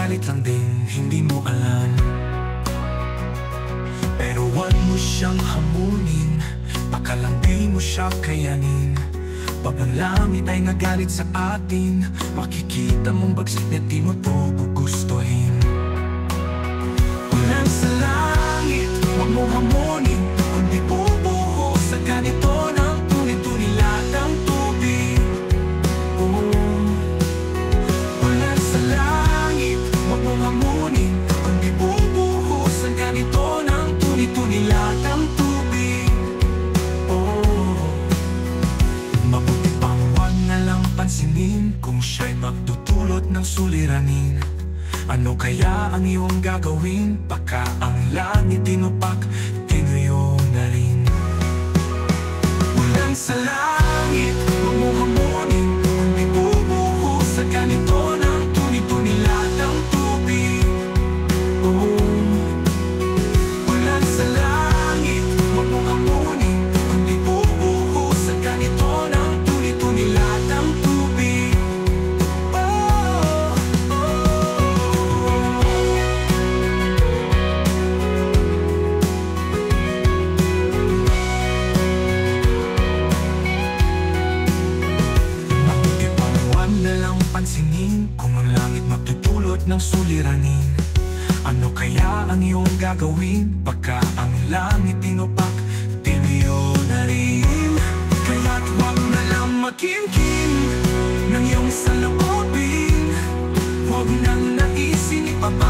galit lang din, hindi mo alam. Pero huwag mo siyang hamunin, baka lang di mo siya kayanin. Pag ang langit ay nagalit sa atin, makikita mong bagsik na di mo to gugustuhin. Ulan sa langit, huwag mo hamunin, kundi bubuho sa ganito ng tuni-tuni latang tubig. Ulan sa langit, huwag mo hamunin, kundi bubuho sa ganito ng tuni-tuni latang tubig. Mabuti pang huwag na lang pansinin kung siya'y magdudulot ng suliranin. Ano kaya ang iyong gagawin? Baka ang langit tinupak, tinuyo na rin. Ulan sa langit, huwag mo hamunin, kundi bubuho sa ganito ng tuni-tuni latang tubig. Ulan sa langit, huwag mo hamunin, kundi bubuho sa ganito ng tuni-tuni latang tubig. Pansinin kung ang langit magdudulot ng suliranin. Ano kaya ang iyong gagawin? Baka ang langit tinupak, tinuyo na rin. Kaya't huwag na lang makimkim ng iyong saloobin. Huwag nang naisin ipapa